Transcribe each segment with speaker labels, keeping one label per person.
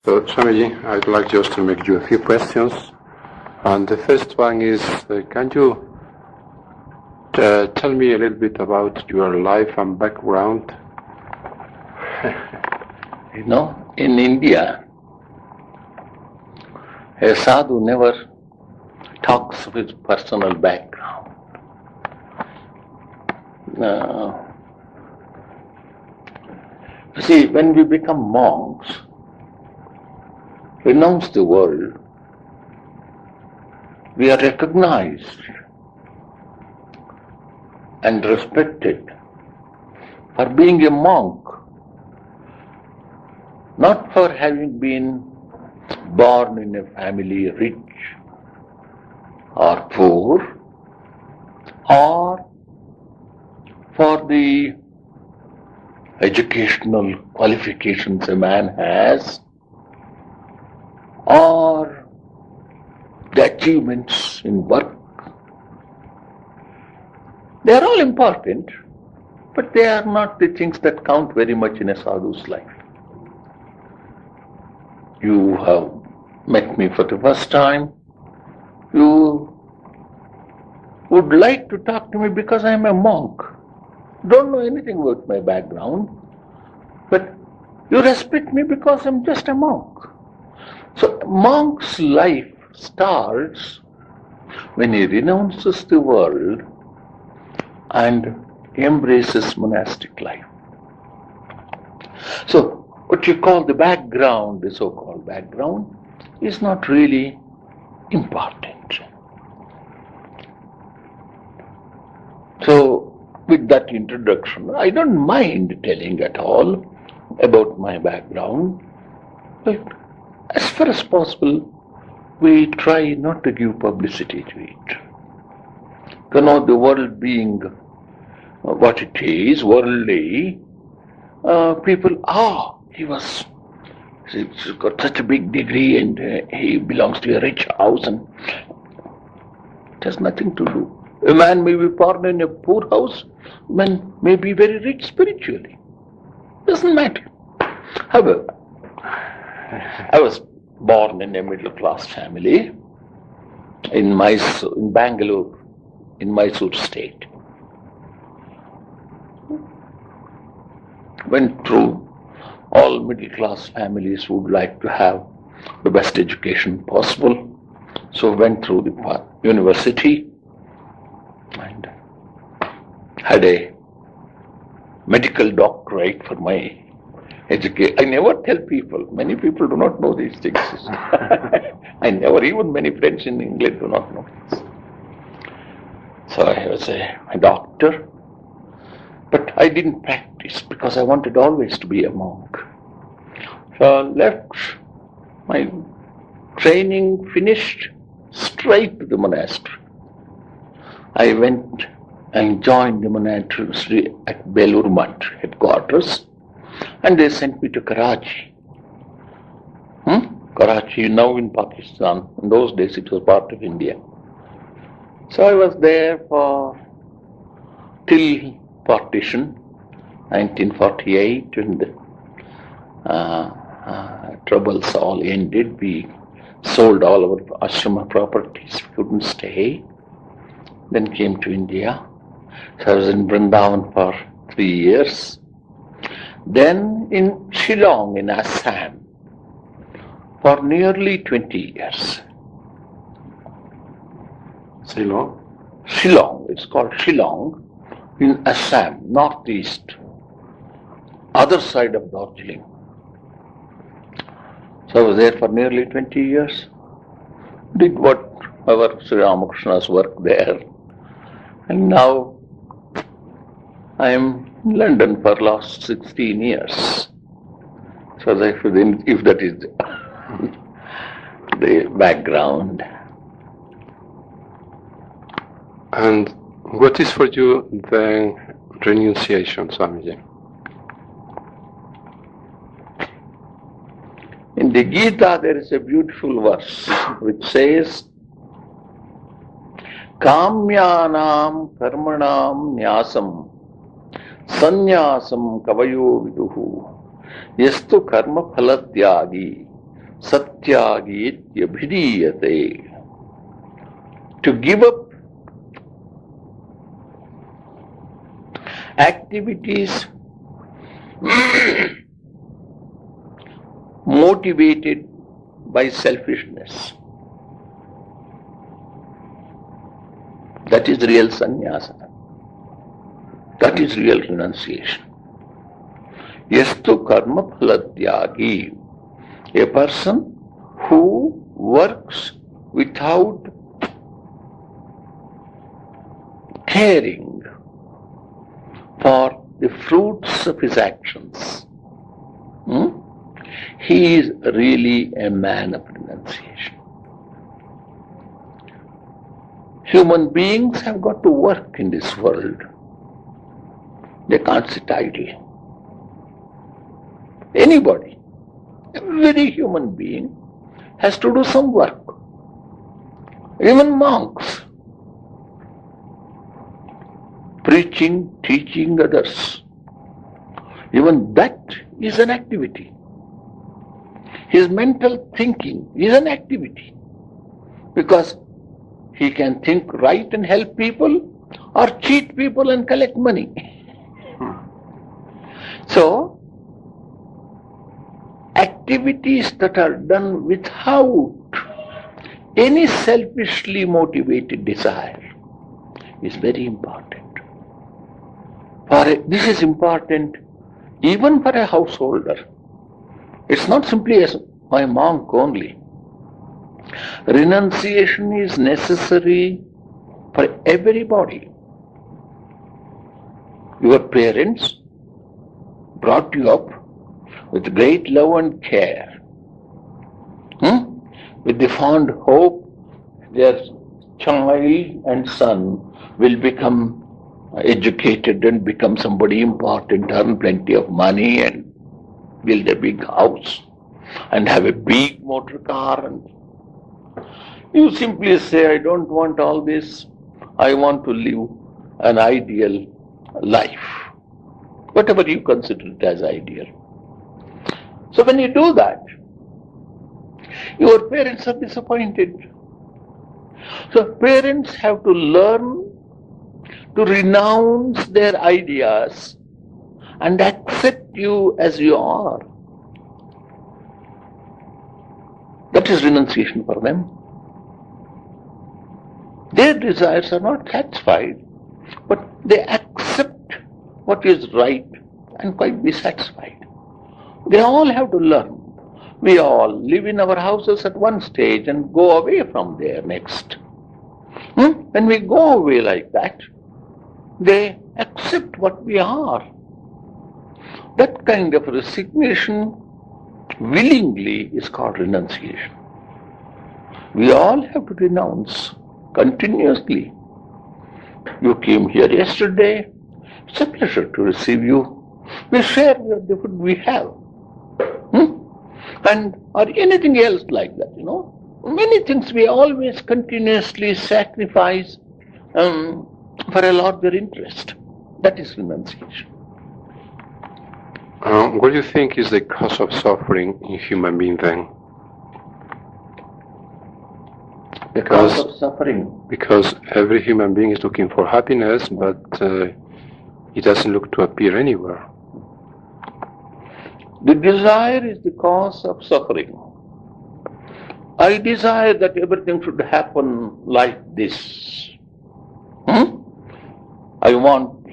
Speaker 1: So, Swamiji, I'd like just to make you a few questions. And the first one is, can you tell me a little bit about your life and background?
Speaker 2: You know, in India, a sadhu never talks of his personal background. You see, when we become monks, renounce the world, we are recognized and respected for being a monk, not for having been born in a family rich or poor, or for the educational qualifications a man has, or the achievements in work. They are all important, but they are not the things that count very much in a sadhu's life. You have met me for the first time. You would like to talk to me because I am a monk. Don't know anything about my background, but you respect me because I am just a monk. So a monk's life starts when he renounces the world and embraces monastic life. So what you call the background, the so-called background, is not really important. So with that introduction, I don't mind telling at all about my background, but as far as possible, we try not to give publicity to it. You know, the world being what it is, worldly, people, he's got such a big degree and he belongs to a rich house, and it has nothing to do. A man may be born in a poor house, man may be very rich spiritually. Doesn't matter. However, I was born in a middle-class family in Bangalore, in Mysore state. Went through all middle-class families who would like to have the best education possible. So went through the university and had a medical doctorate for my education. I never tell people, many people do not know these things. Even many friends in England do not know this. So I was a doctor, but I didn't practice because I wanted always to be a monk. So I left my training, finished, straight to the monastery. I went and joined the monastery at Belur Mutt headquarters, and they sent me to Karachi. Karachi, now in Pakistan. In those days it was part of India. So I was there till partition, 1948, when the troubles all ended. We sold all our ashrama properties, we couldn't stay. Then came to India. So I was in Vrindavan for 3 years. Then in Shillong, in Assam, for nearly 20 years.
Speaker 1: Ceylon?
Speaker 2: Shillong, it's called Shillong, in Assam, northeast, other side of Darjeeling. So I was there for nearly 20 years. Did whatever Sri Ramakrishna's work there. And now I am in London for last 16 years. So if that is the background.
Speaker 1: And what is for you the renunciation, Swamiji?
Speaker 2: In the Gita there is a beautiful verse which says, Kamyanam karmanam nyasam sanyasam kavayo viduhu yastu karma phalatyagi satyagitya bhidiyate. To give up activities motivated by selfishness. That is real sannyasa. That is real renunciation. Yastu karma phalatyagi. A person who works without caring for the fruits of his actions. He is really a man of renunciation. Human beings have got to work in this world. They can't sit idle. Anybody, every human being has to do some work. Even monks, preaching, teaching others, even that is an activity. His mental thinking is an activity, because he can think right and help people, or cheat people and collect money. So, activities that are done without any selfishly motivated desire is very important. This is important even for a householder. It's not simply as my monk only. Renunciation is necessary for everybody. Your parents brought you up with great love and care, with the fond hope their child and son will become educated and become somebody important, earn plenty of money and build a big house and have a big motor car. And you simply say, I don't want all this. I want to live an ideal life, whatever you consider it as ideal. So when you do that, your parents are disappointed. So parents have to learn to renounce their ideas and accept you as you are. That is renunciation for them. Their desires are not satisfied, but they accept what is right and quite be satisfied. They all have to learn. We all live in our houses at one stage and go away from there next. When we go away like that, they accept what we are. That kind of resignation willingly is called renunciation. We all have to renounce continuously. You came here yesterday. It's a pleasure to receive you. We share the food we have. And or anything else like that, Many things we always continuously sacrifice for a larger interest. That is renunciation.
Speaker 1: What do you think is the cause of suffering in human being then?
Speaker 2: The cause of suffering?
Speaker 1: Because every human being is looking for happiness, but it doesn't look to appear anywhere.
Speaker 2: The desire is the cause of suffering. I desire that everything should happen like this. I want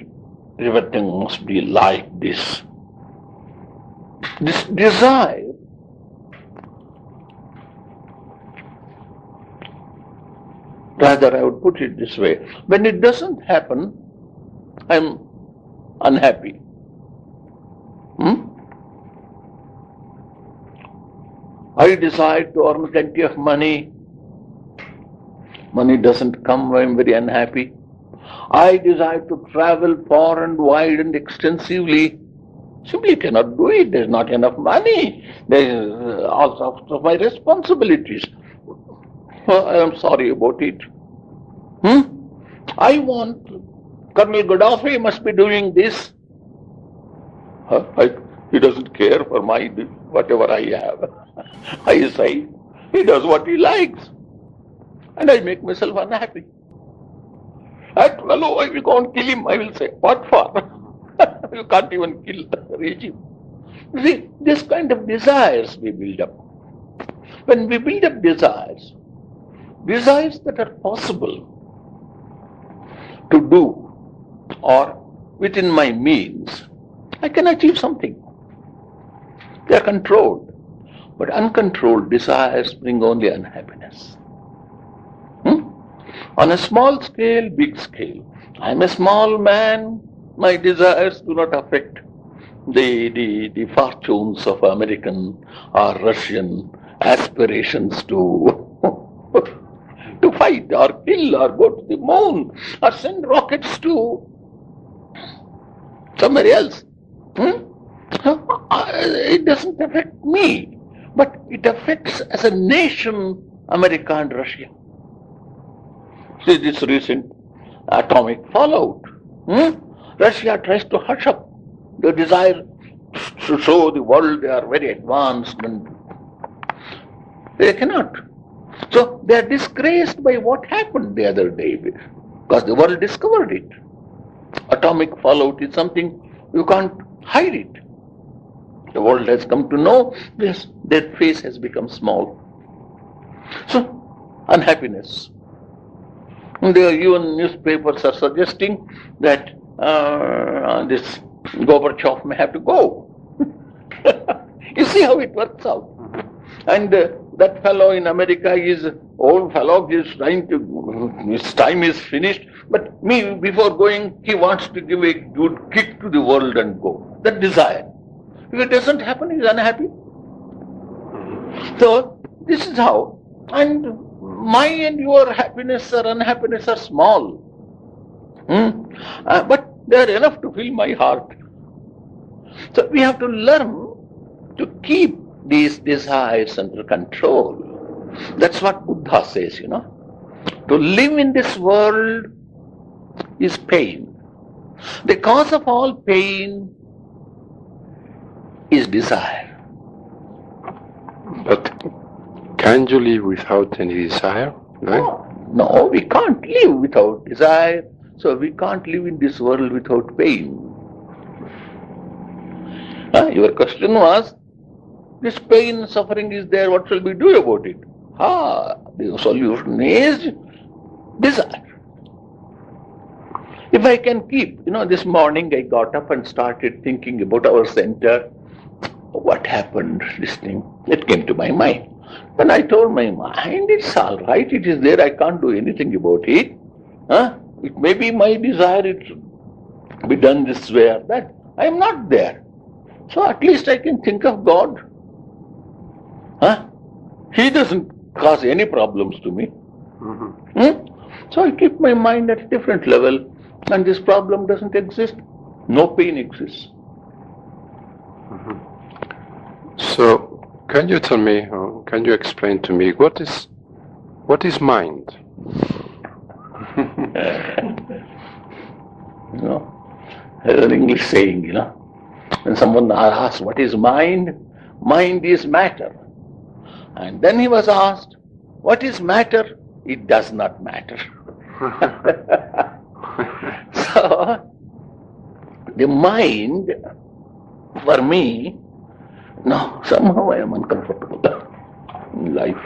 Speaker 2: everything must be like this. This desire rather I would put it this way, when it doesn't happen, I'm unhappy. I desire to earn plenty of money. Money doesn't come, I'm very unhappy. I desire to travel far and wide and extensively. Simply cannot do it. There's not enough money. There's all sorts of my responsibilities. I am sorry about it. I want Colonel Gaddafi must be doing this. He doesn't care for my whatever I have. I say, he does what he likes. And I make myself unhappy. That fellow, I will go and kill him. I will say, what for? You can't even kill the regime. You see, this kind of desires we build up. When we build up desires that are possible to do or within my means, I can achieve something. They are controlled. But uncontrolled desires bring only unhappiness. On a small scale, big scale. I am a small man. My desires do not affect the fortunes of American or Russian aspirations to fight or kill or go to the moon or send rockets to somebody else. It doesn't affect me, but it affects as a nation America and Russia. See this recent atomic fallout. Russia tries to hush up the desire to show the world they are very advanced, and they cannot. So they are disgraced by what happened the other day, because the world discovered it. Atomic fallout is something you can't hide it. The world has come to know this. Their face has become small. So, unhappiness. Even newspapers are suggesting that this Gorbachev may have to go. You see how it works out. And that fellow in America is old fellow. He is trying to. His time is finished. But before going, he wants to give a good kick to the world and go. That desire. If it doesn't happen, he is unhappy. So this is how. And my and your happiness or unhappiness are small. But they are enough to fill my heart. So we have to learn to keep these desires under control. That's what Buddha says, To live in this world is pain. The cause of all pain is desire.
Speaker 1: But can't you live without any desire?
Speaker 2: No, we can't live without desire. So we can't live in this world without pain. Your question was, this pain, suffering is there, what shall we do about it? The solution is desire. If I can keep, this morning I got up and started thinking about our center. What happened, listening? It came to my mind. Then I told my mind, it's all right, it is there, I can't do anything about it. It may be my desire, it should be done this way or that. I am not there. So at least I can think of God. He doesn't cause any problems to me. So I keep my mind at a different level, and this problem doesn't exist. No pain exists.
Speaker 1: So, can you tell me, or can you explain to me, what is mind?
Speaker 2: There's an English saying, when someone asks, what is mind? Mind is matter. And then he was asked, what is matter? It does not matter. So, the mind, for me, somehow I am uncomfortable in life.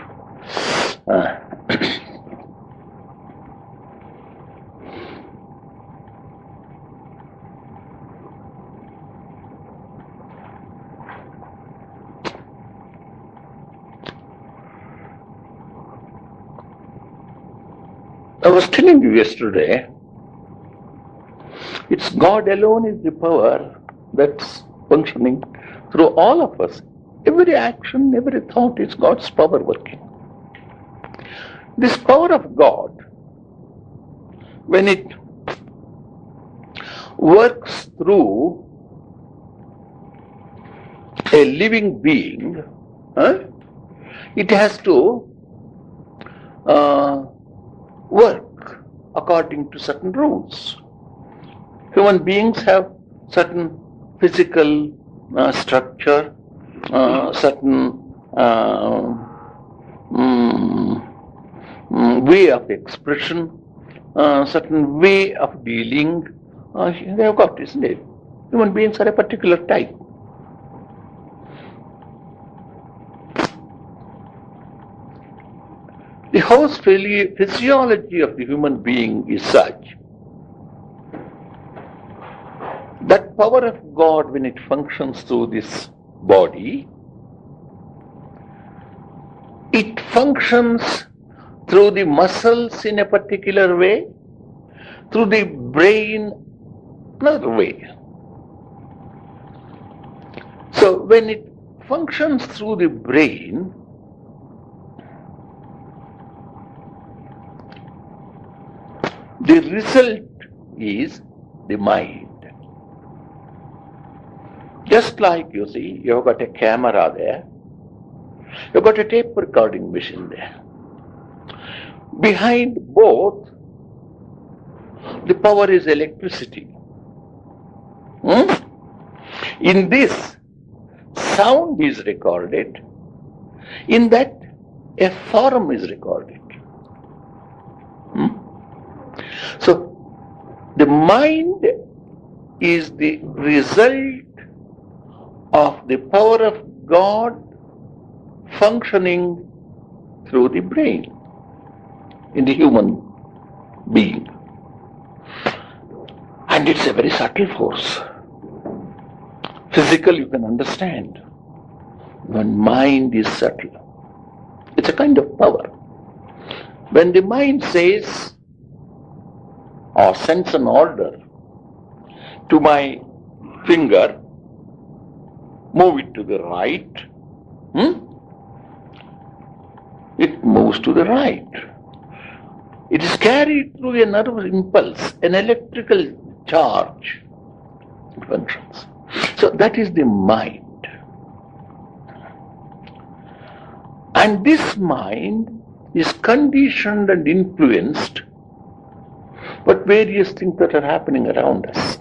Speaker 2: I was telling you yesterday, it's God alone is the power that's functioning through all of us. Every action, every thought is God's power working. This power of God, when it works through a living being, it has to work according to certain rules. Human beings have certain physical structure, certain way of expression, certain way of dealing. They have got, isn't it? Human beings are a particular type. The whole physiology of the human being is such that power of God, when it functions through this body, it functions through the muscles in a particular way, through the brain another way. So when it functions through the brain, the result is the mind. Just like you see, you've got a camera there, you've got a tape recording machine there. Behind both, the power is electricity. In this, sound is recorded. In that, a form is recorded. So, the mind is the result of the power of God functioning through the brain in the human being. And it's a very subtle force. Physical you can understand. When mind is subtle, it's a kind of power. When the mind says or sends an order to my finger, move it to the right, it moves to the right. It is carried through a nerve impulse, an electrical charge. It functions. So that is the mind. And this mind is conditioned and influenced by various things that are happening around us.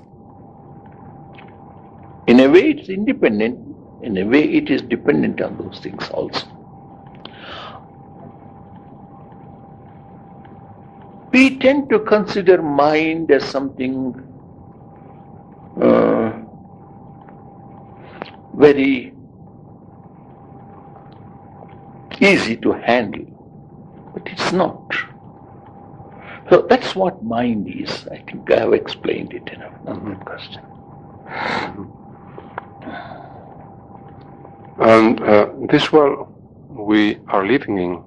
Speaker 2: In a way it's independent, in a way it is dependent on those things also. We tend to consider mind as something very easy to handle, but it's not. So that's what mind is. I think I have explained it enough. Another question.
Speaker 1: And this world we are living in,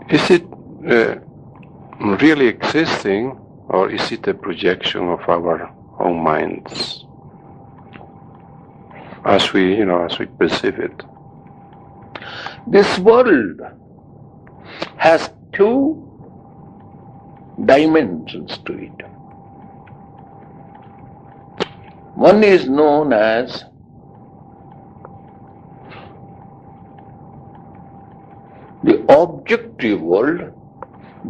Speaker 1: is it really existing, or is it a projection of our own minds as we perceive it?
Speaker 2: This world has two dimensions to it. One is known as the objective world,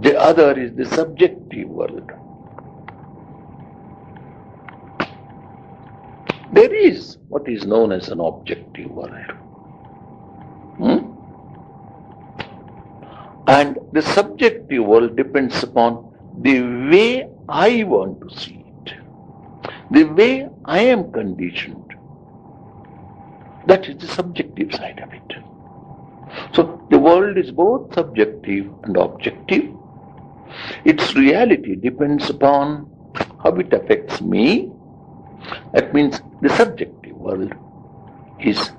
Speaker 2: the other is the subjective world. There is what is known as an objective world. And the subjective world depends upon the way I want to see it, the way I am conditioned. That is the subjective side of it. So the world is both subjective and objective. Its reality depends upon how it affects me. That means the subjective world is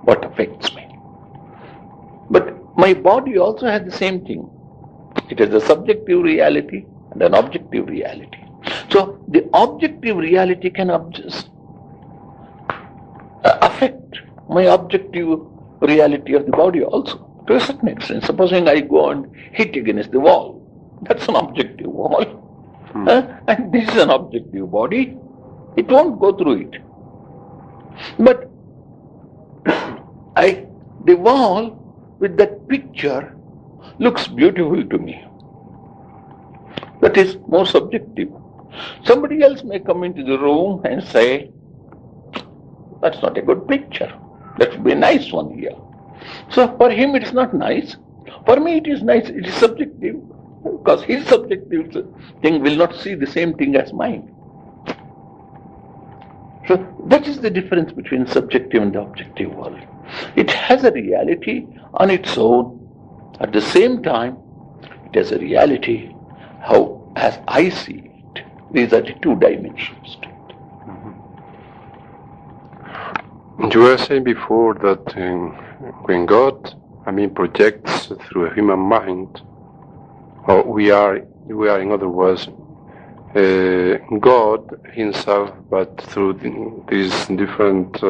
Speaker 2: what affects me. But my body also has the same thing. It has a subjective reality and an objective reality. So the objective reality can affect my objective reality of the body also, to a certain extent. Supposing I go and hit against the wall, that's an objective wall. And this is an objective body. It won't go through it. But the wall with that picture looks beautiful to me. That is more subjective. Somebody else may come into the room and say, that's not a good picture. That would be a nice one here. So for him it is not nice. For me it is nice. It is subjective, because his subjective thing will not see the same thing as mine. So that is the difference between subjective and the objective world. It has a reality on its own. At the same time, it has a reality how as I see it. These are the two dimensions to it.
Speaker 1: You were saying before that when God, projects through a human mind, or we are in other words, God Himself, but through these different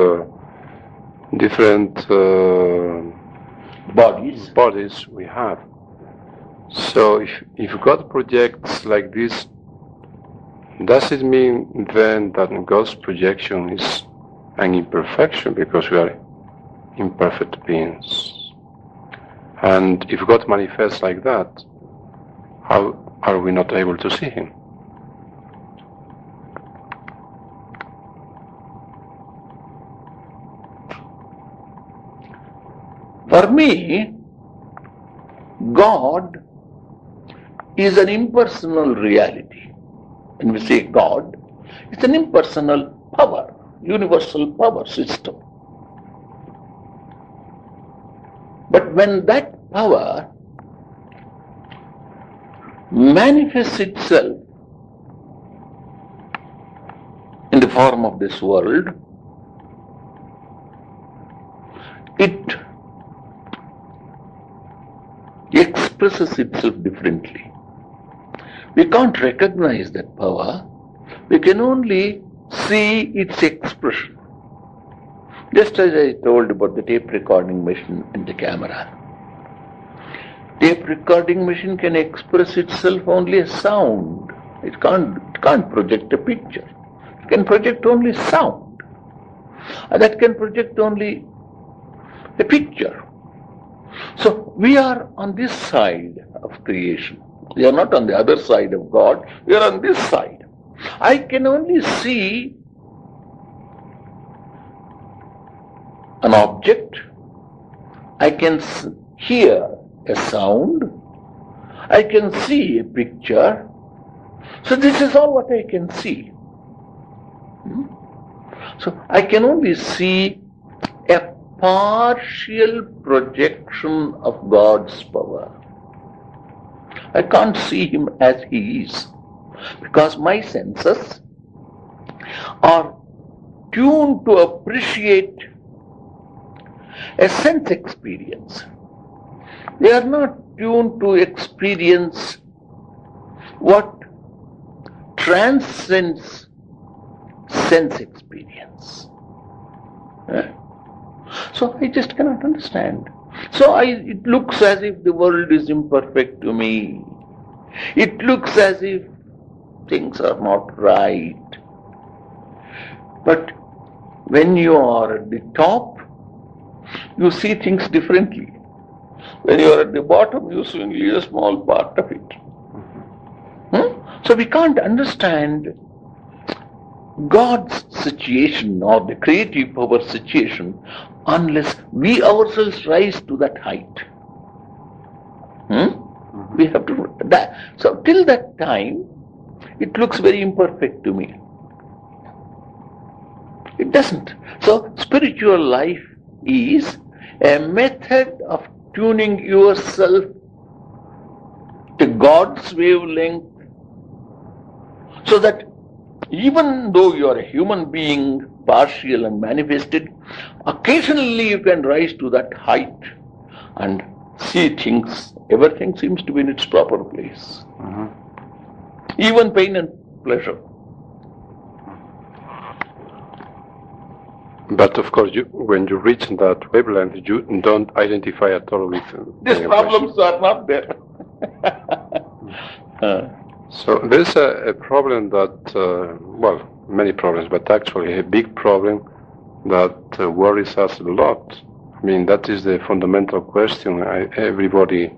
Speaker 1: bodies we have. So if God projects like this, does it mean then that God's projection is an imperfection, because we are imperfect beings? And if God manifests like that, how are we not able to see Him?
Speaker 2: For me, God is an impersonal reality. When we say God, it's an impersonal power, universal power system. But when that power manifests itself in the form of this world, it expresses itself differently. We can't recognize that power. We can only see its expression. Just as I told about the tape recording machine and the camera. Tape recording machine can express itself only as sound. It can't project a picture. It can project only sound. And that can project only a picture. So we are on this side of creation. We are not on the other side of God. We are on this side. I can only see an object. I can hear a sound. I can see a picture. So this is all what I can see. So I can only see a partial projection of God's power. I can't see Him as He is, because my senses are tuned to appreciate a sense experience. They are not tuned to experience what transcends sense experience. So I just cannot understand. So it looks as if the world is imperfect to me. It looks as if things are not right. But when you are at the top, you see things differently. When you are at the bottom, you see only a small part of it. So we can't understand God's situation or the creative power situation unless we ourselves rise to that height. We have to. So till that time, it looks very imperfect to me. It doesn't. So spiritual life is a method of tuning yourself to God's wavelength, so that even though you are a human being, partial and manifested, occasionally you can rise to that height and see things. Everything seems to be in its proper place. Even pain and pleasure.
Speaker 1: But of course, when you reach that wavelength, you don't identify at all with
Speaker 2: these problems are not there.
Speaker 1: So there's a problem that, many problems, but actually a big problem that worries us a lot. That is the fundamental question everybody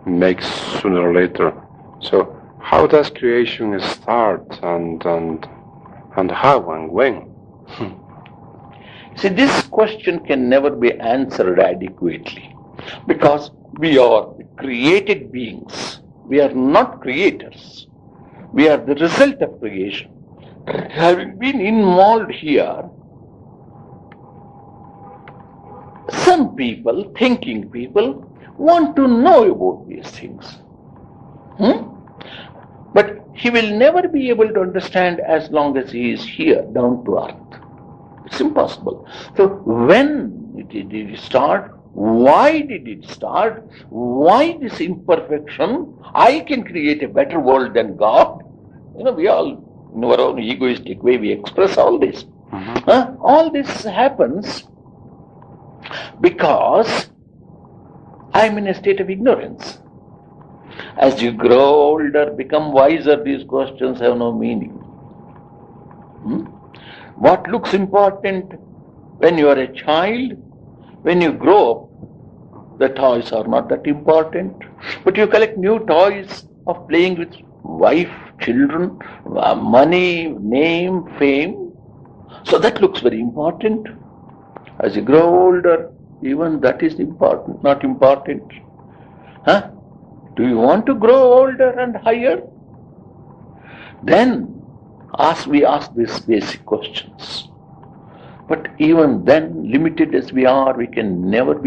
Speaker 1: makes sooner or later. So how does creation start, and how and when?
Speaker 2: See, this question can never be answered adequately because we are created beings. We are not creators. We are the result of creation. Having been involved here, some people, thinking people, want to know about these things. But he will never be able to understand as long as he is here, down to earth. It's impossible. So when did it start? Why did it start? Why this imperfection? I can create a better world than God. We all, in our own egoistic way, we express all this. All this happens because I'm in a state of ignorance. As you grow older, become wiser, these questions have no meaning. What looks important when you are a child, when you grow up, the toys are not that important. But you collect new toys of playing with wife, children, money, name, fame. So that looks very important. As you grow older, even that is important, not important. Do you want to grow older and higher? Then we ask these basic questions. But even then, limited as we are, we can never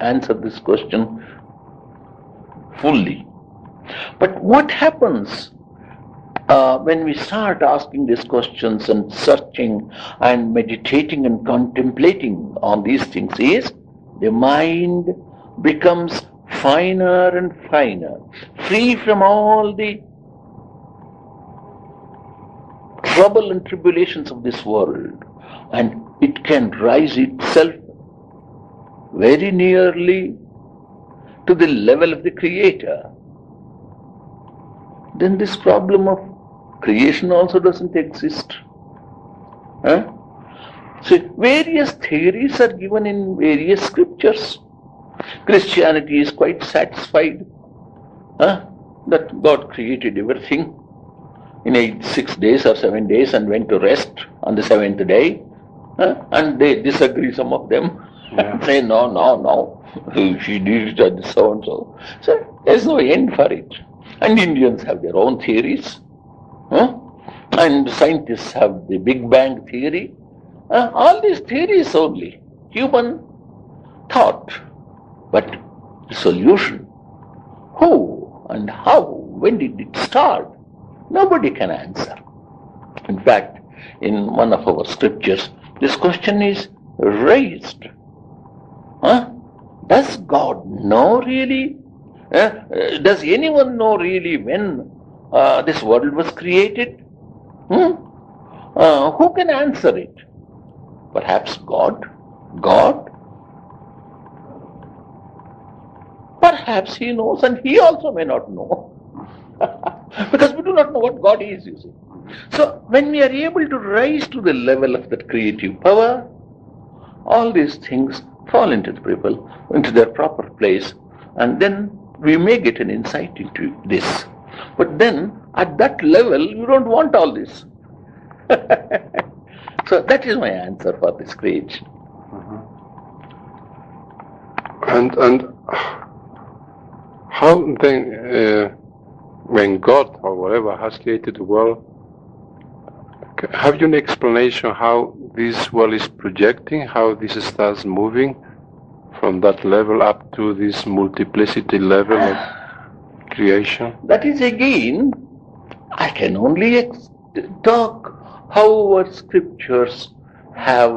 Speaker 2: answer this question fully. But what happens when we start asking these questions and searching and meditating and contemplating on these things is the mind becomes finer and finer, free from all the trouble and tribulations of this world, and it can rise itself very nearly to the level of the Creator. Then this problem of creation also doesn't exist. So various theories are given in various scriptures. Christianity is quite satisfied that God created everything in 6 days or 7 days and went to rest on the 7th day. And they disagree, some of them, and say, no, she did it so and so. So there's no end for it. And Indians have their own theories. And scientists have the Big Bang theory. All these theories only, human thought. But the solution, who and how, when did it start? Nobody can answer. In fact, in one of our scriptures, this question is raised. Does God know really? Does anyone know really when this world was created? Who can answer it? Perhaps God? God? Perhaps He knows, and He also may not know. Because we do not know what God is, you see. So when we are able to rise to the level of that creative power, all these things fall into their proper place, and then we may get an insight into this. But then, at that level, you don't want all this. So that is my answer for this creation.
Speaker 1: And how then, when God or whatever has created the world, have you an explanation how this world is projecting, how this starts moving from that level up to this multiplicity level of creation?
Speaker 2: That is again, I can only talk how our scriptures have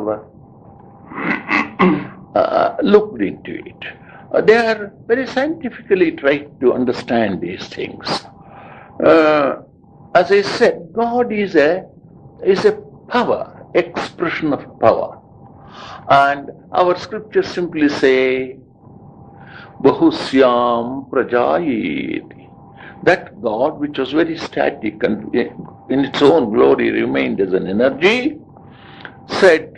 Speaker 2: looked into it. They are very scientifically trying to understand these things. As I said, God is a power, expression of power. And our scriptures simply say, Bahusyam Prajayeti. That God, which was very static and in its own glory remained as an energy, said,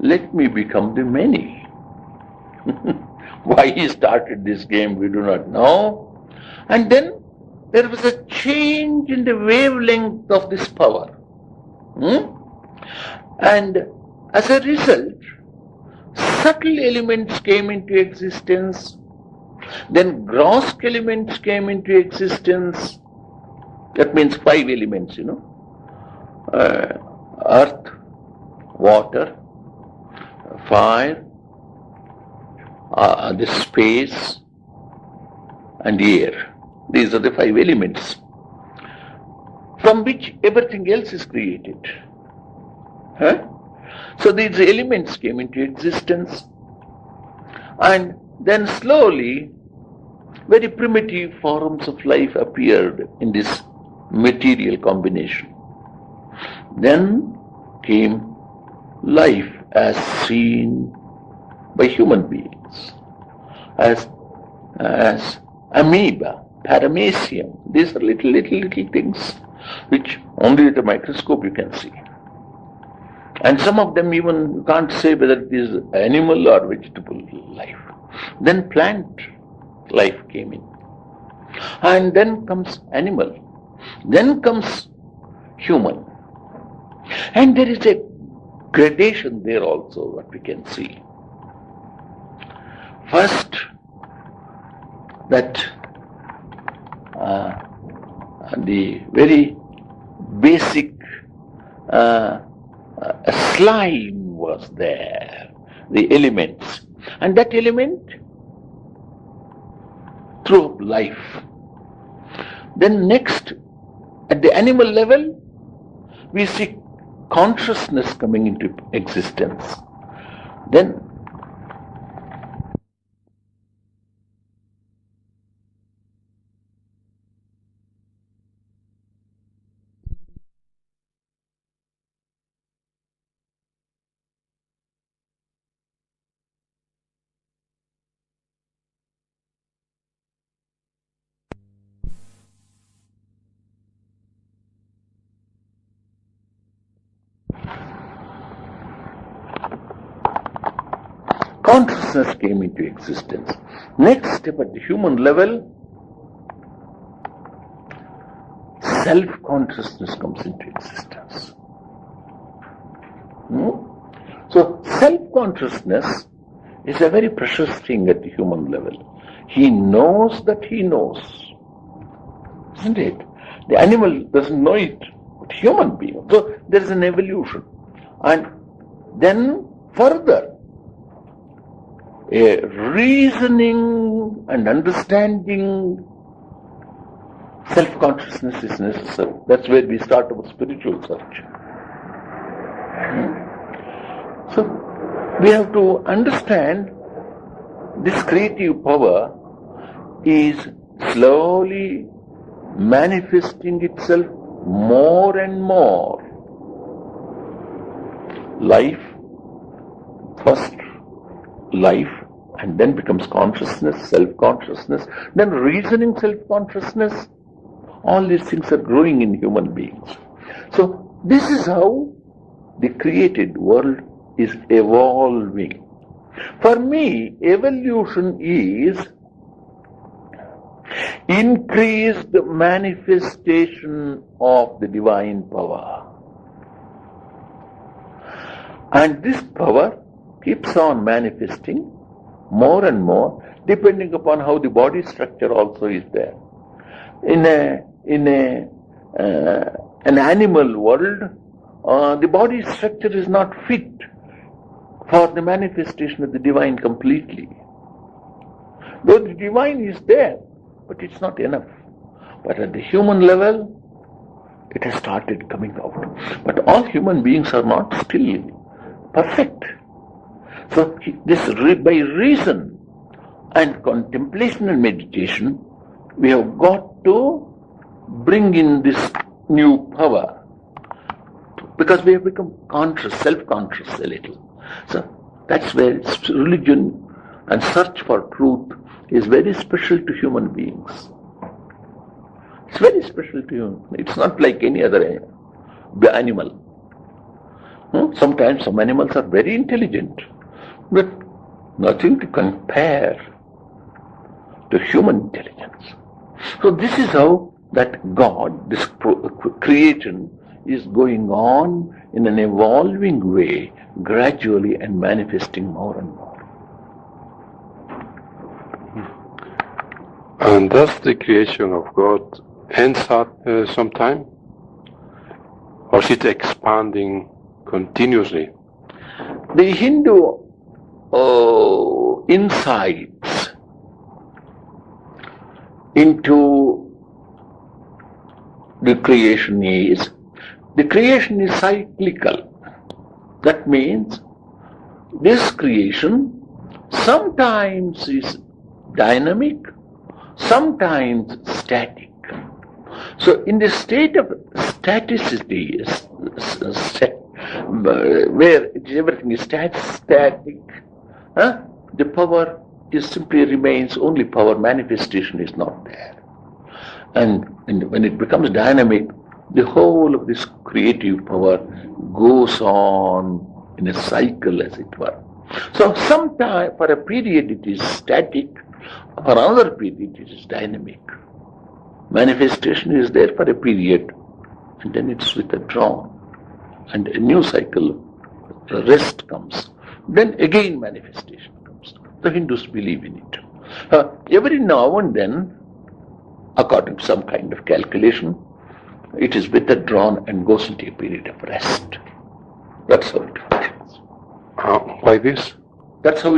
Speaker 2: let me become the many. Why he started this game, we do not know. And then there was a change in the wavelength of this power. And As a result, subtle elements came into existence, then gross elements came into existence. That means 5 elements, earth, water, fire, the space, and air. These are the 5 elements from which everything else is created. So these elements came into existence, and then slowly very primitive forms of life appeared in this material combination. Then came life as seen by human beings, as amoeba, paramecium. These are little things which only with a microscope you can see. And some of them even you can't say whether it is animal or vegetable life. Then plant life came in. And then comes animal. Then comes human. And there is a gradation there also, what we can see. First, that the very basic slime was there, the elements, and that element threw up life. Then next, at the animal level, we see consciousness coming into existence. Then consciousness came into existence. Next step at the human level, self-consciousness comes into existence. So self-consciousness is a very precious thing at the human level. He knows that he knows. Isn't it? The animal doesn't know it, but human being. So there is an evolution. And then further, a reasoning and understanding self-consciousness is necessary. That's where we start our spiritual search. So we have to understand this creative power is slowly manifesting itself more and more. Life, first life, and then becomes consciousness, self-consciousness, then reasoning self-consciousness. All these things are growing in human beings. So this is how the created world is evolving. For me, evolution is increased manifestation of the divine power. And this power keeps on manifesting more and more, depending upon how the body structure also is there. In an animal world, the body structure is not fit for the manifestation of the divine completely. Though the divine is there, but it's not enough. But at the human level, it has started coming out. But all human beings are not still perfect. So by reason and contemplation and meditation, we have got to bring in this new power, because we have become conscious, self-conscious a little. So that's where religion and search for truth is very special to human beings. It's very special to you. It's not like any other animal. Sometimes some animals are very intelligent, but nothing to compare to human intelligence. So this is how that God, this creation, is going on in an evolving way, gradually and manifesting more and more.
Speaker 1: And does the creation of God ends at some time? Or is it expanding continuously?
Speaker 2: The Hindu insights into the creation is cyclical. That means this creation sometimes is dynamic, sometimes static. So in the state of staticity, where everything is static, the power is simply remains, only power manifestation is not there. And when it becomes dynamic, the whole of this creative power goes on in a cycle, as it were. So sometime for a period it is static, for another period it is dynamic. Manifestation is there for a period, and then it's withdrawn, and a new cycle, rest comes. Then again manifestation comes. The Hindus believe in it. Every now and then, according to some kind of calculation, it is withdrawn and goes into a period of rest. That's how it functions.
Speaker 1: Like this?
Speaker 2: That's how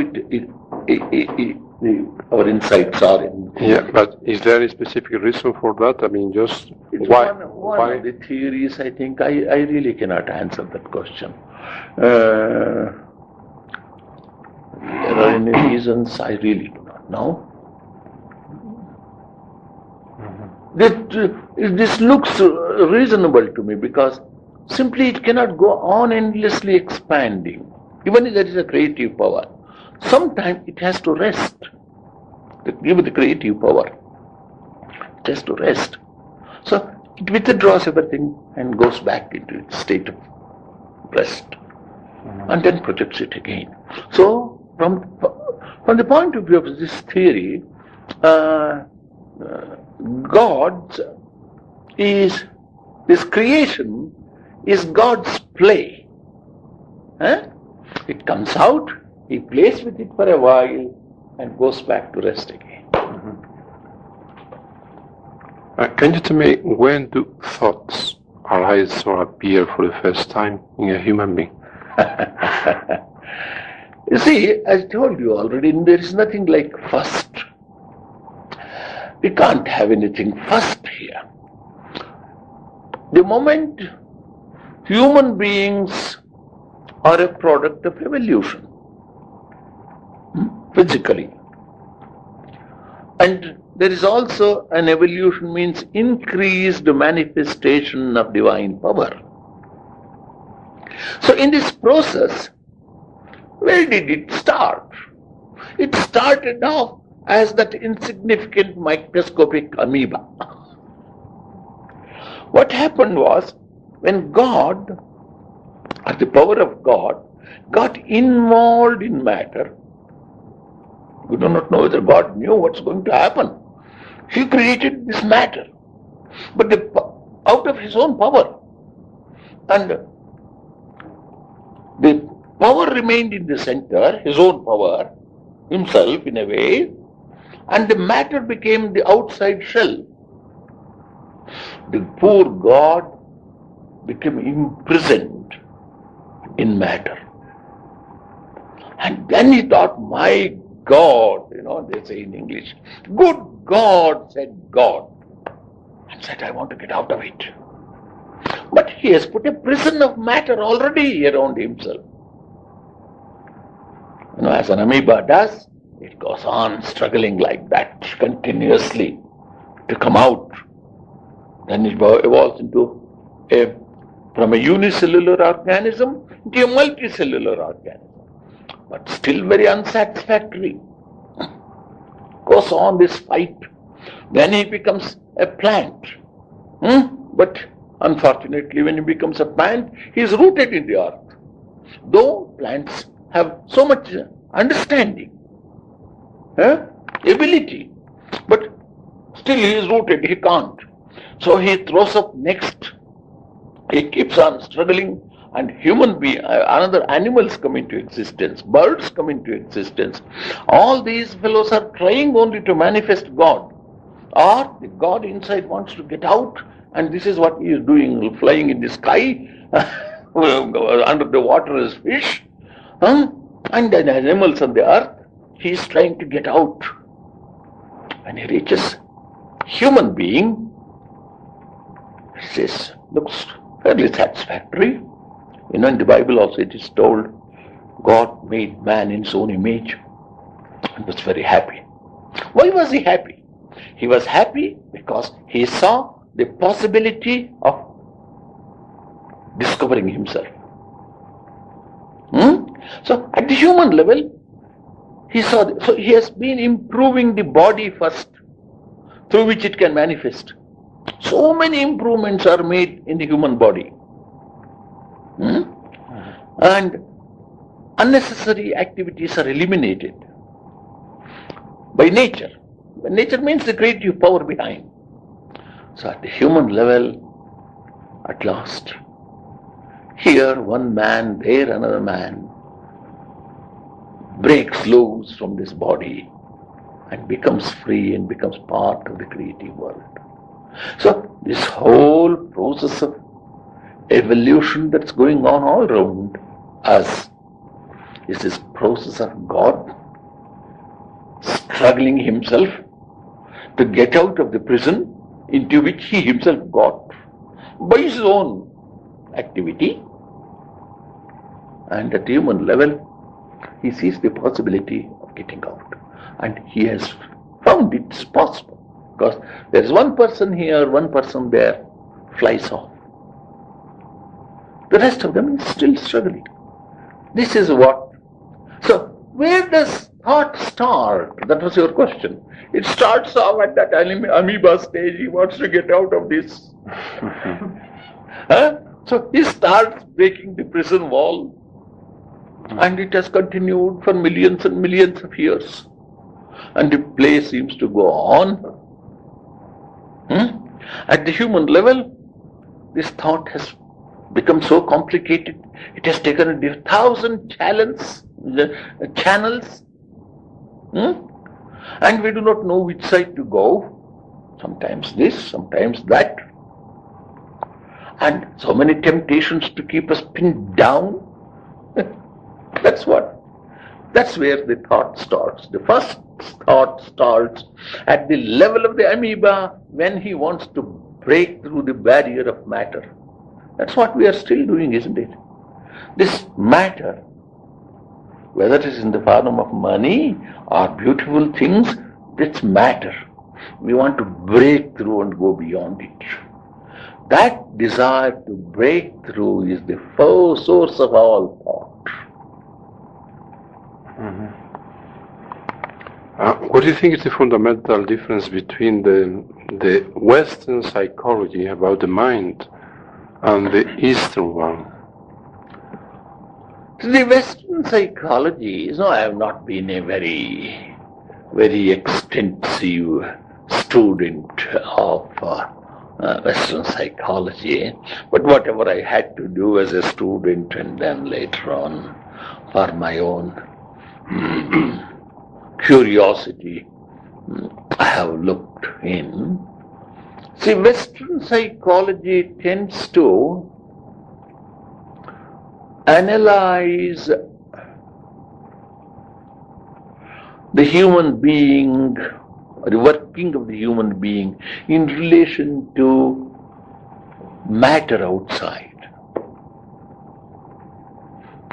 Speaker 2: our insights are in.
Speaker 1: Yeah, but is there any specific reason for that? I mean, just
Speaker 2: It's
Speaker 1: why?
Speaker 2: One of the theories, I think. I really cannot answer that question. There are any reasons I really do not know. This looks reasonable to me because simply it cannot go on endlessly expanding. Even if there is a creative power, sometimes it has to rest. Given the creative power, it has to rest. So it withdraws everything and goes back into its state of rest, and then projects it again. So from the point of view of this theory, this creation is God's play. It comes out, he plays with it for a while, and goes back to rest again.
Speaker 1: Can you tell me, when do thoughts arise or appear for the first time in a human being?
Speaker 2: You see, as I told you already, there is nothing like first. We can't have anything first here. The moment human beings are a product of evolution, physically. And there is also an evolution, means increased manifestation of divine power. So in this process, where did it start? It started off as that insignificant microscopic amoeba. What happened was, when God, or the power of God, got involved in matter, we do not know whether God knew what's going to happen. He created this matter, but out of his own power. And the power remained in the center, his own power, himself in a way, and the matter became the outside shell. The poor God became imprisoned in matter. And then he thought, my God, they say in English, good God, said God, and said, I want to get out of it. But he has put a prison of matter already around himself. As an amoeba does, it goes on struggling like that continuously to come out. Then it evolves from a unicellular organism into a multicellular organism. But still very unsatisfactory. Goes on this fight. Then he becomes a plant. But unfortunately, when he becomes a plant, he is rooted in the earth. Though plants have so much understanding, ability, but still he is rooted, he can't. So he throws up next He keeps on struggling, and another animals come into existence, birds come into existence. All these fellows are trying only to manifest God, or the God inside wants to get out, and this is what he is doing, flying in the sky, under the water as fish, and the animals on the earth. He is trying to get out. When he reaches human being, he says, looks fairly satisfactory. In the Bible also it is told, God made man in his own image and was very happy. Why was he happy? He was happy because he saw the possibility of discovering himself. So at the human level, he saw, so he has been improving the body first, through which it can manifest. So many improvements are made in the human body. And unnecessary activities are eliminated by nature. Nature means the creative power behind. So at the human level, at last, here one man, there another man, breaks loose from this body and becomes free and becomes part of the creative world. So this whole process of evolution that's going on all around us is this process of God struggling himself to get out of the prison into which he himself got by his own activity. And at human level, he sees the possibility of getting out. And he has found it's possible. Because there is one person here, one person there, flies off. The rest of them is still struggling. This is what. So, where does thought start? That was your question. It starts off at that amoeba stage. He wants to get out of this. So, he starts breaking the prison wall. And it has continued for millions and millions of years. And the play seems to go on. At the human level, this thought has become so complicated. It has taken 1,000 channels, and we do not know which side to go. Sometimes this, sometimes that. And so many temptations to keep us pinned down. That's where the thought starts. The first thought starts at the level of the amoeba when he wants to break through the barrier of matter. That's what we are still doing, isn't it? This matter, whether it is in the form of money or beautiful things, that's matter. We want to break through and go beyond it. That desire to break through is the source of all thought.
Speaker 1: What do you think is the fundamental difference between the Western psychology about the mind and the Eastern one?
Speaker 2: The Western psychology, I have not been a very, very extensive student of Western psychology, but whatever I had to do as a student and then later on for my own curiosity, I have looked in. See, Western psychology tends to analyze the human being, or the working of the human being in relation to matter outside.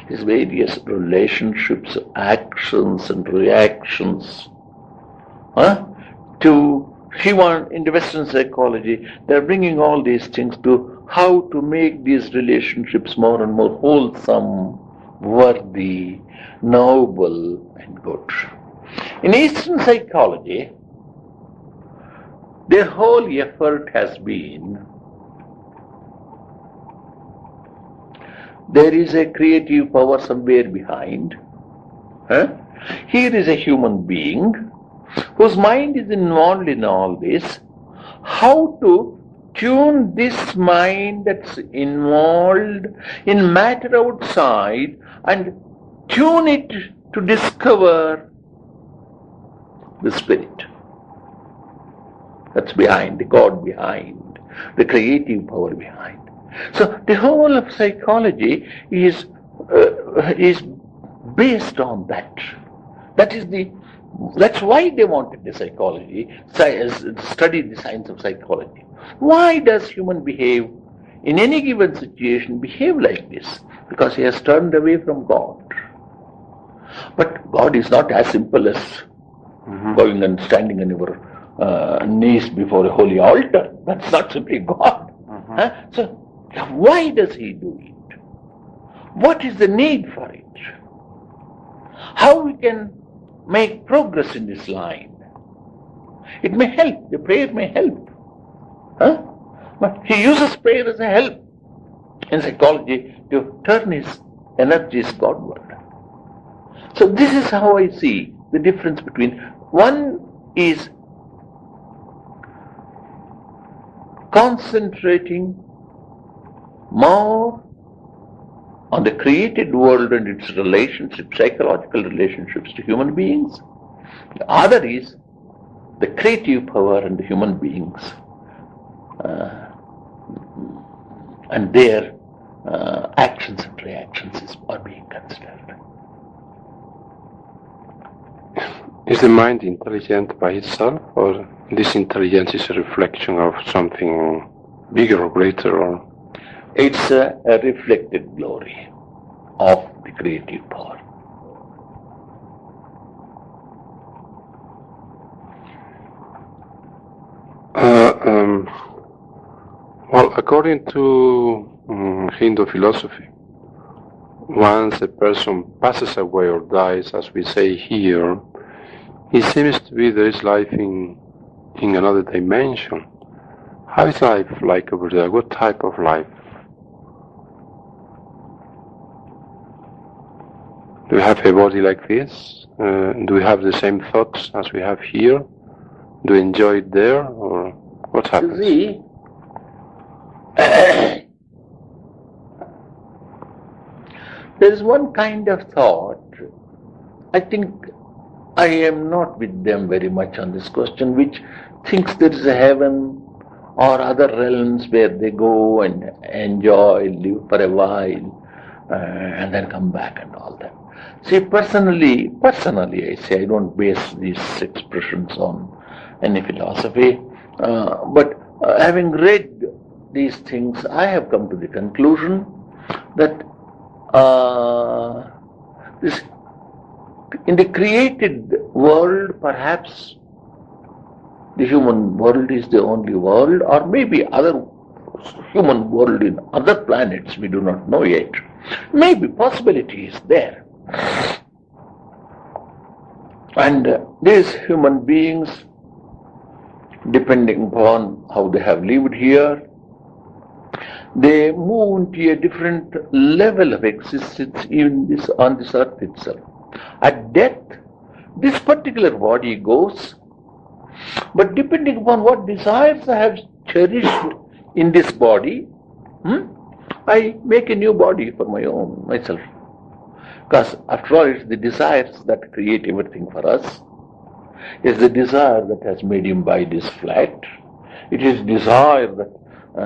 Speaker 2: His various relationships, actions and reactions. In the Western psychology, they are bringing all these things to how to make these relationships more and more wholesome, worthy, noble and good. In Eastern psychology, their whole effort has been, there is a creative power somewhere behind. Here is a human being whose mind is involved in all this. How to tune this mind that's involved in matter outside and tune it to discover the spirit that's behind, the God behind, the creative power behind. So the whole of psychology is based on that. That's why they wanted the psychology, study the science of psychology. Why does human behave in any given situation behave like this? Because he has turned away from God. But God is not as simple as going and standing on your knees before a holy altar. That's not simply God. So why does he do it? What is the need for it? How we can make progress in this line? It may help. The prayer may help. But he uses prayer as a help in psychology to turn his energies Godward. So this is how I see the difference between one is concentrating more on the created world and its relationships, psychological relationships to human beings. The other is the creative power and the human beings and their actions and reactions are being considered.
Speaker 1: Is the mind intelligent by itself, or this intelligence is a reflection of something bigger or greater? Or?
Speaker 2: It's a reflected glory of the creative power.
Speaker 1: Well, according to Hindu philosophy, once a person passes away or dies, as we say here, it seems to be there is life in another dimension. How is life like over there? What type of life? Do we have a body like this? Do we have the same thoughts as we have here? Do we enjoy it there, or what happens?
Speaker 2: You see, there is one kind of thought, I think I am not with them very much on this question, which thinks there is a heaven or other realms where they go and enjoy, live for a while, and then come back and all that. See, personally, I say I don't base these expressions on any philosophy, but having read these things, I have come to the conclusion that this in the created world, perhaps the human world is the only world, or maybe other human world in other planets we do not know yet. Maybe possibility is there. And these human beings, depending upon how they have lived here, they move into a different level of existence even on this earth itself. At death, this particular body goes, but depending upon what desires I have cherished in this body, I make a new body for myself. Because after all, it's the desires that create everything for us. It's the desire that has made him buy this flat. It is desire that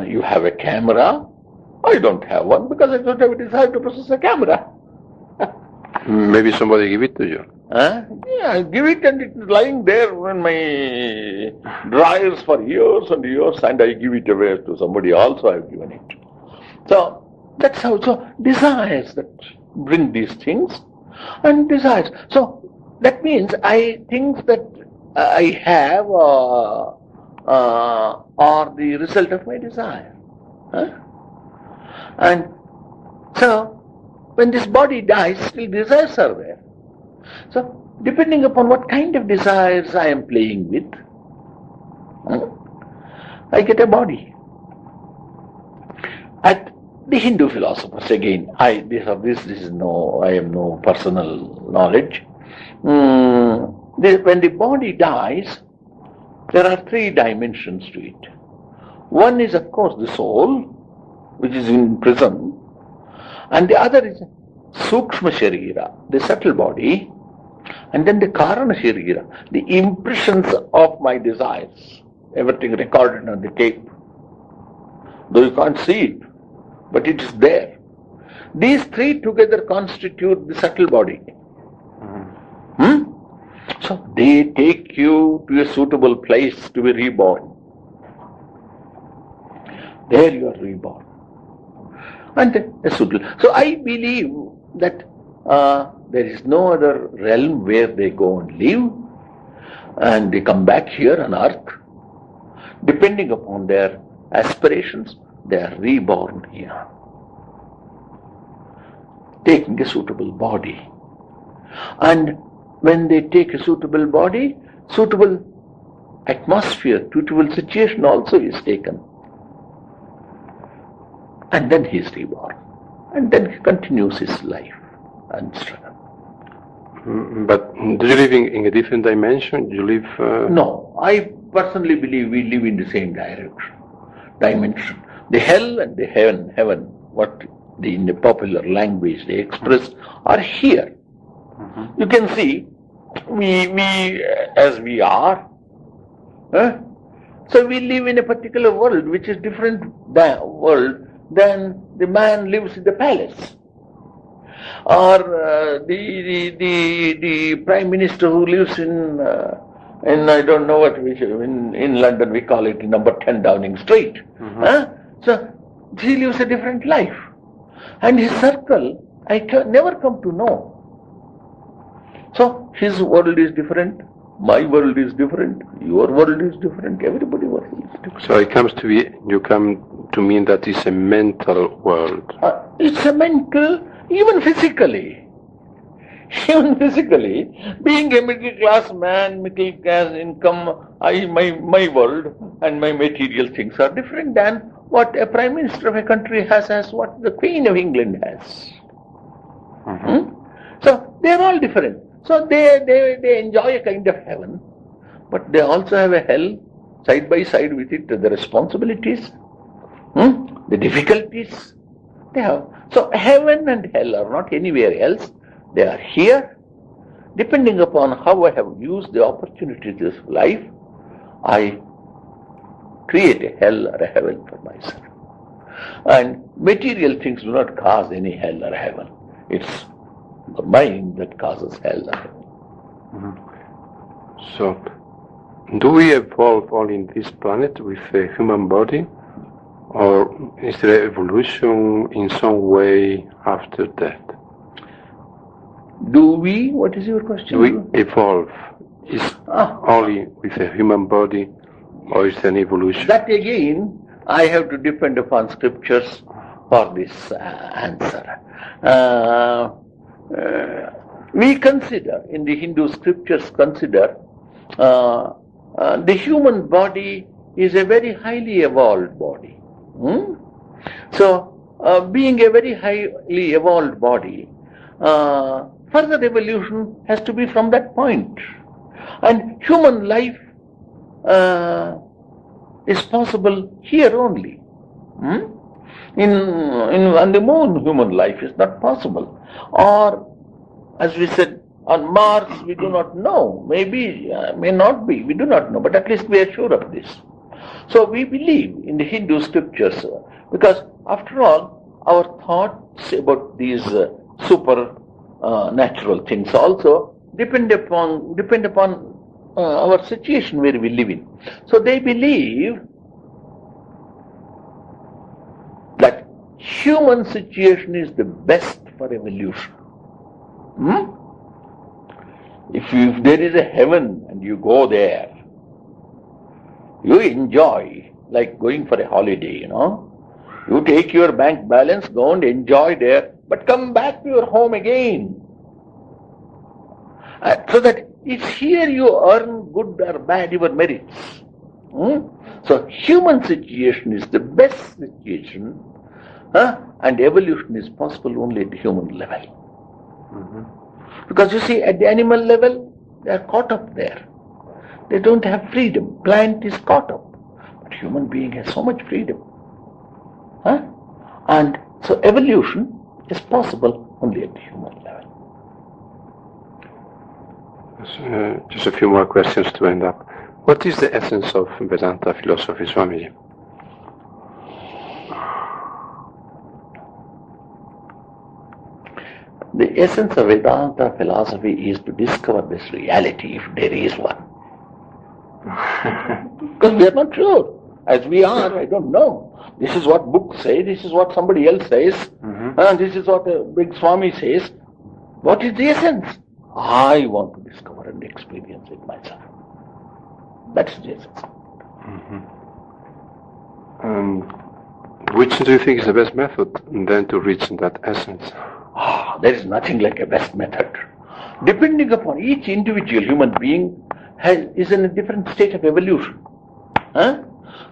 Speaker 2: you have a camera. I don't have one because I don't have a desire to possess a camera.
Speaker 1: Maybe somebody give it to you.
Speaker 2: Yeah, I give it and it's lying there in my dryers for years and years, and I give it away to somebody else. I've given it. So that's how. So desires that bring these things, and desires. So that means things that I have are the result of my desire. And so when this body dies, still desires are there. So depending upon what kind of desires I am playing with, I get a body. At the Hindu philosophers, again, I have no personal knowledge. When the body dies, there are three dimensions to it. One is, of course, the soul, which is in prison, and the other is Sukshma Sharira, the subtle body, and then the Karana Sharira, the impressions of my desires, everything recorded on the tape. Though you can't see it, but it is there. These three together constitute the subtle body. So they take you to a suitable place to be reborn. There you are reborn. And a suitable. So I believe that there is no other realm where they go and live, and they come back here on earth. Depending upon their aspirations, they are reborn here, taking a suitable body. And when they take a suitable body, suitable atmosphere, suitable situation also is taken. And then he is reborn. And then he continues his life and struggle.
Speaker 1: But do you live in a different dimension? Do you live...
Speaker 2: No, I personally believe we live in the same dimension. The hell and the heaven, what in the popular language they express, are here. You can see, we as we are, so we live in a particular world which is different world than the man lives in the palace, or the prime minister who lives in I don't know what in London we call it number 10 Downing Street. So he lives a different life, and his circle I can never come to know. So his world is different, my world is different, your world is different, everybody's world is different.
Speaker 1: So it comes to be, you come to mean that it's a mental world.
Speaker 2: It's a mental, even physically. Even physically, being a middle class man, middle class income, my world and my material things are different than what a prime minister of a country has, as what the Queen of England has. So they are all different. So they enjoy a kind of heaven, but they also have a hell side by side with it, the responsibilities, the difficulties they have. So heaven and hell are not anywhere else. They are here. Depending upon how I have used the opportunities of life, I create a hell or a heaven for myself. And material things do not cause any hell or heaven. It's the mind that causes hell or heaven.
Speaker 1: So, do we evolve all in this planet with a human body? Or is there evolution in some way after that?
Speaker 2: Do we? What is your question?
Speaker 1: Do we evolve? Is only with a human body, or is there an evolution?
Speaker 2: That again, I have to depend upon scriptures for this answer. We consider, in the Hindu scriptures consider, the human body is a very highly evolved body. So, being a very highly evolved body, further evolution has to be from that point. And human life is possible here only. On the moon, human life is not possible. Or, as we said, on Mars, we do not know. Maybe, may not be. We do not know. But at least we are sure of this. So we believe in the Hindu scriptures, because after all, our thoughts about these supernatural things also depend upon our situation where we live in. So they believe that human situation is the best for evolution. If there is a heaven and you go there, you enjoy, like going for a holiday, You take your bank balance, go and enjoy there, but come back to your home again. So that it's here you earn good or bad your merits. So human situation is the best situation, and evolution is possible only at the human level. Because you see, at the animal level, they are caught up there. They don't have freedom. Plant is caught up. But human being has so much freedom. Huh? And so evolution is possible only at the human level.
Speaker 1: Just a few more questions to end up. What is the essence of Vedanta philosophy, Swamiji?
Speaker 2: The essence of Vedanta philosophy is to discover this reality, if there is one. Because we are not sure. As we are, I don't know. This is what books say, this is what somebody else says, and this is what a big Swami says. What is the essence? I want to discover and experience it myself. That's the essence.
Speaker 1: Which do you think is the best method then to reach that essence?
Speaker 2: There is nothing like a best method. Depending upon each individual human being is in a different state of evolution.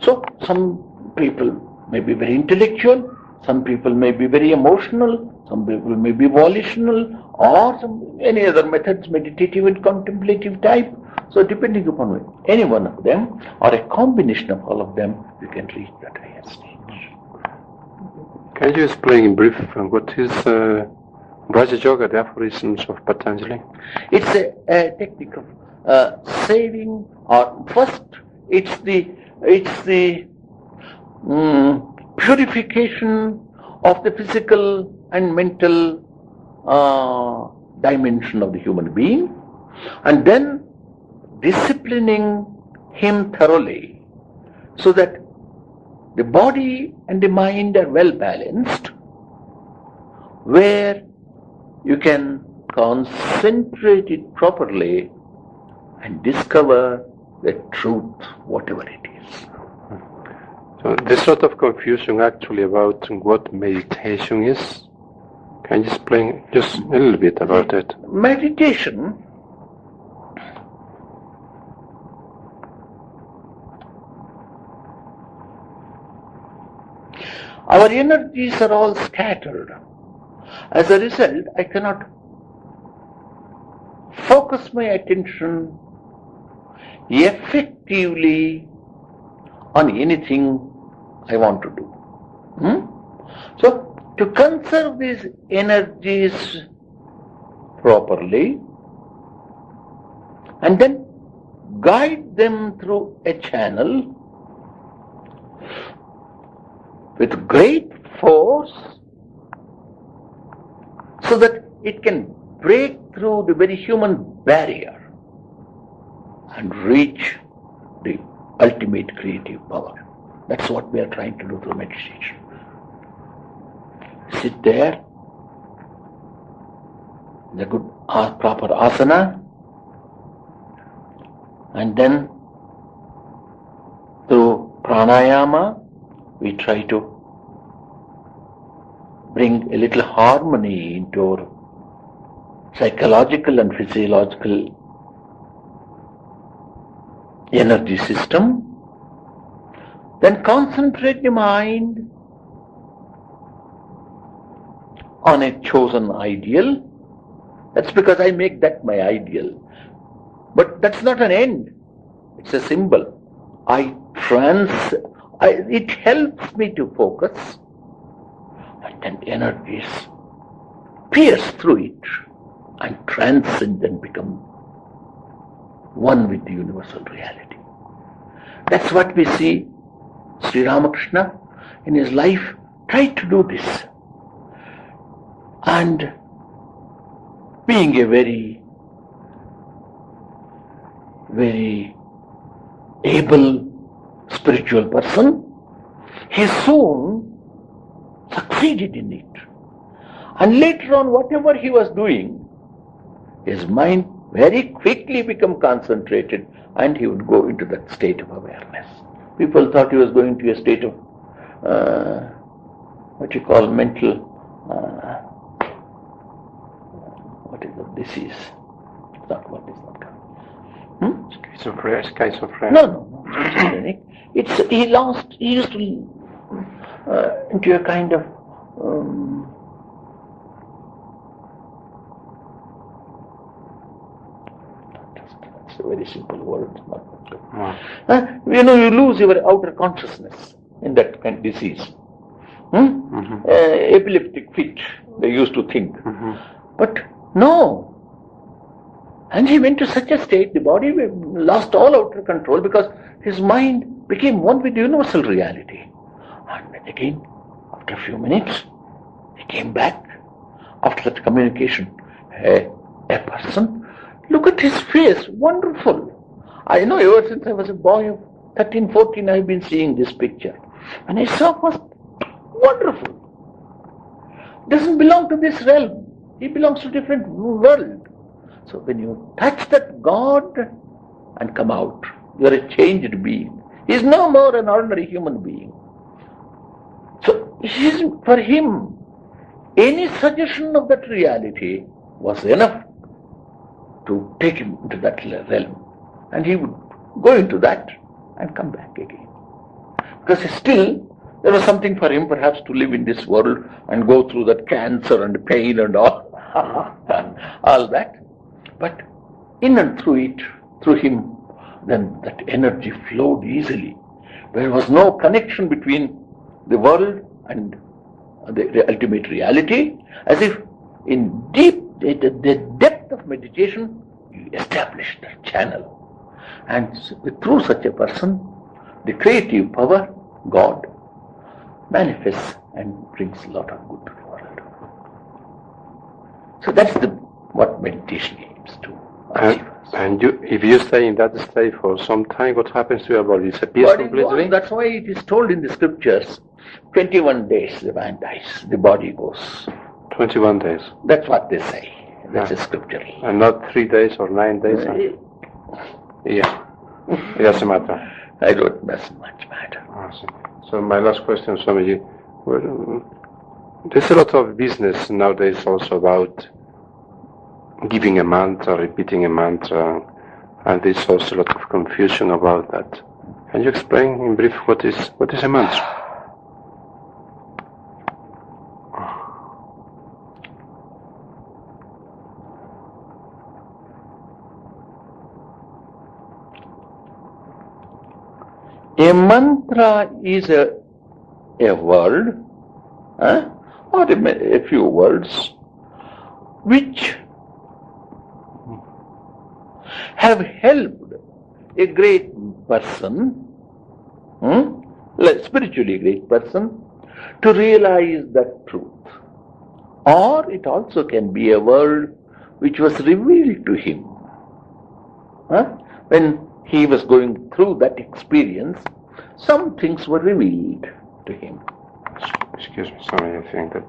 Speaker 2: So some people may be very intellectual, some people may be very emotional, some people may be volitional, or any other methods, meditative and contemplative type. So depending upon any one of them, or a combination of all of them, you can reach that higher stage.
Speaker 1: Can you explain in brief what is Raja Yoga, the aphorisms of Patanjali?
Speaker 2: It's a technique of saving, or first it's the purification of the physical and mental dimension of the human being, and then disciplining him thoroughly so that the body and the mind are well balanced, where you can concentrate it properly and discover the truth, whatever it is.
Speaker 1: So there's sort of confusion actually about what meditation is. Can you explain just a little bit about it?
Speaker 2: Meditation our energies are all scattered. As a result, I cannot focus my attention effectively on anything I want to do. So, to conserve these energies properly and then guide them through a channel with great force so that it can break through the very human barrier and reach the ultimate creative power. That's what we are trying to do through meditation. Sit there, the good proper asana, and then through pranayama we try to bring a little harmony into our psychological and physiological energy system. Then concentrate the mind on a chosen ideal. That's because I make that my ideal. But that's not an end. It's a symbol. It helps me to focus, and then energies pierce through it and transcend and become one with the universal reality. That's what we see Sri Ramakrishna in his life tried to do this. And being a very, very able spiritual person, he soon succeeded in it. And later on, whatever he was doing, his mind very quickly became concentrated and he would go into that state of awareness. People thought he was going to a state of, what you call mental, what is the disease? Not what is not coming.
Speaker 1: Schizophrenia.
Speaker 2: No, schizophrenic. He used to into a kind of a very simple word. You lose your outer consciousness in that kind of disease. Epileptic fit, they used to think. But no. And he went to such a state, the body lost all outer control because his mind became one with universal reality. And then again, after a few minutes, he came back after that communication. A person, look at his face, wonderful. I know ever since I was a boy of 13, 14, I've been seeing this picture. And I saw was wonderful. Doesn't belong to this realm. He belongs to a different world. So when you touch that God and come out, you are a changed being. He is no more an ordinary human being. So for him, any suggestion of that reality was enough to take him into that realm. And he would go into that and come back again. Because still, there was something for him perhaps to live in this world and go through that cancer and pain and all that. But in and through it, through him, then that energy flowed easily. There was no connection between the world and the ultimate reality, as if in the depth of meditation, you establish that channel. And through such a person, the creative power, God, manifests and brings a lot of good to the world. So that's what meditation aims to achieve.
Speaker 1: And if you stay in that state for some time, what happens to your body? It disappears completely?
Speaker 2: That's why it is told in the scriptures, 21 days the man dies, the body goes.
Speaker 1: 21 days?
Speaker 2: That's what they say. That's a scripture.
Speaker 1: And not 3 days or 9 days? Yeah. It doesn't matter.
Speaker 2: I don't much matter.
Speaker 1: Awesome. So my last question, Swamiji. There's a lot of business nowadays also about giving a mantra, repeating a mantra, and there's also a lot of confusion about that. Can you explain in brief what is a mantra?
Speaker 2: A mantra is a word, or a few words, which have helped a great person, spiritually great person, to realize that truth. Or it also can be a word which was revealed to him. When he was going through that experience, some things were revealed to him.
Speaker 1: Excuse me, sorry, I think that...